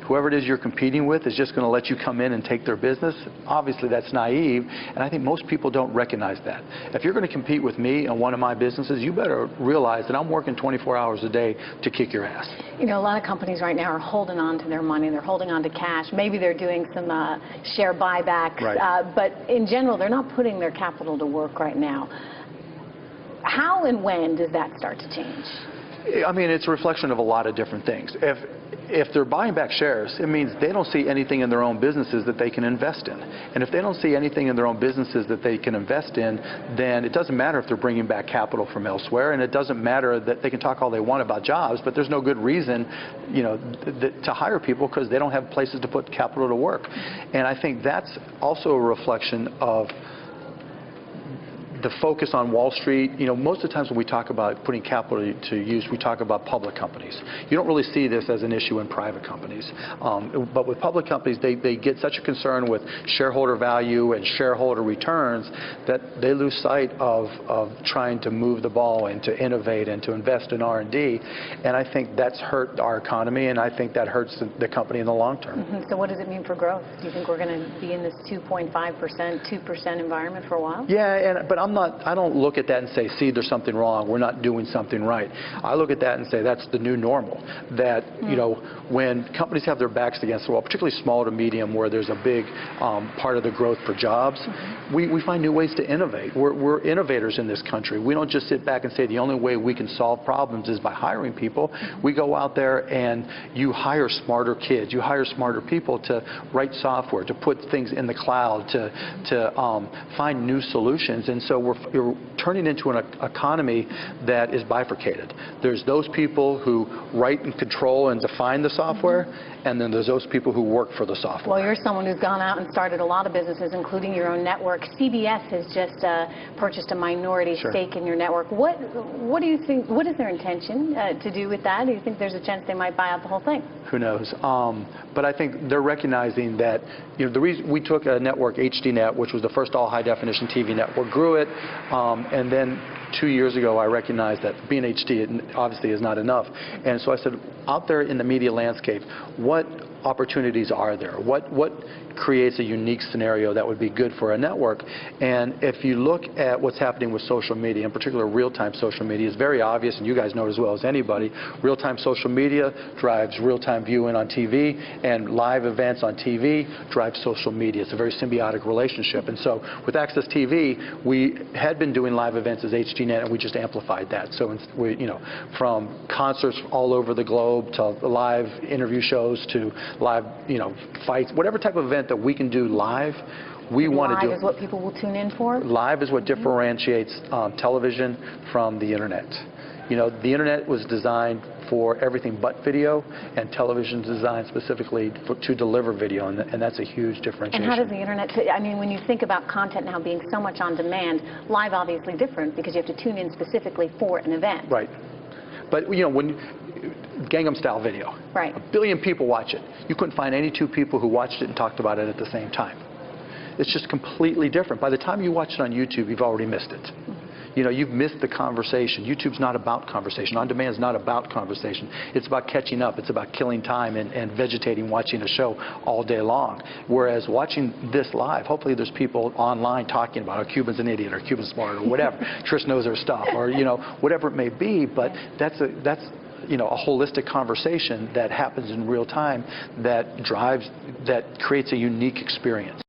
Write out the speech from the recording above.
whoever it is you're competing with is just going to let you come in and take their business. Obviously, that's naive, and I think most people don't recognize that. If you're going to compete with me in one of my businesses, you better realize that I'm working 24 hours a day to kick your ass. You know, a lot of companies right now are holding on to their money. They're holding on to cash. Maybe they're doing some share buybacks, right. But in general, they're not putting their capital to work right now. How and when does that start to change? I mean, it's a reflection of a lot of different things. If they're buying back shares, it means they don't see anything in their own businesses that they can invest in. And if they don't see anything in their own businesses that they can invest in, then it doesn't matter if they're bringing back capital from elsewhere, and it doesn't matter that they can talk all they want about jobs, but there's no good reason, you know, to hire people because they don't have places to put capital to work. And I think that's also a reflection of the focus on Wall Street. You know, most of the times when we talk about putting capital to use, we talk about public companies. You don't really see this as an issue in private companies. But with public companies, they get such a concern with shareholder value and shareholder returns that they lose sight of trying to move the ball and to innovate and to invest in R&D. And I think that's hurt our economy, and I think that hurts the company in the long term. Mm-hmm. So what does it mean for growth? Do you think we're going to be in this 2.5%, 2% environment for a while? Yeah, but I don't look at that and say, see, there's something wrong, we're not doing something right. I look at that and say that's the new normal. That, you know, when companies have their backs against the wall, particularly small to medium where there's a big part of the growth for jobs, we find new ways to innovate. We're innovators in this country. We don't just sit back and say the only way we can solve problems is by hiring people. We go out there and you hire smarter kids, you hire smarter people to write software, to put things in the cloud, to find new solutions. And so we're turning into an economy that is bifurcated. There's those people who write and control and define the software, and then there's those people who work for the software. Well, you're someone who's gone out and started a lot of businesses, including your own network. CBS has just purchased a minority stake in your network. What do you think, what is their intention to do with that? Do you think there's a chance they might buy out the whole thing? Who knows? But I think they're recognizing that, you know, the reason we took a network, HDNet, which was the first all high-definition TV network, grew it, and then 2 years ago I recognized that being HD obviously is not enough. And so I said, out there in the media landscape, what opportunities are there? What creates a unique scenario that would be good for a network? And if you look at what's happening with social media, in particular real-time social media, it's very obvious, and you guys know it as well as anybody, real-time social media drives real-time viewing on TV, and live events on TV drive social media. It's a very symbiotic relationship. And so with Access TV, we had been doing live events as HDNet, and we just amplified that. So we, you know, from concerts all over the globe to live interview shows to live, you know, fights, whatever type of event that we can do live, we want to do. Live is what people will tune in for? Live is what differentiates television from the internet. You know, the internet was designed for everything but video, and television is designed specifically to deliver video, and that's a huge differentiation. And how does the internet fit? I mean, when you think about content now being so much on demand, live obviously different because you have to tune in specifically for an event. Right. But, you know, when Gangnam Style video, right, 1 billion people watch it. You couldn't find any two people who watched it and talked about it at the same time. It's just completely different. By the time you watch it on YouTube, you've already missed it. You know, you've missed the conversation. YouTube's not about conversation. On demand is not about conversation. It's about catching up. It's about killing time and vegetating, watching a show all day long. Whereas watching this live, hopefully there's people online talking about, oh, Cuban's an idiot, or Cuban's smart, or whatever. Trish knows her stuff, or, you know, whatever it may be. But that's you know, a holistic conversation that happens in real time that creates a unique experience.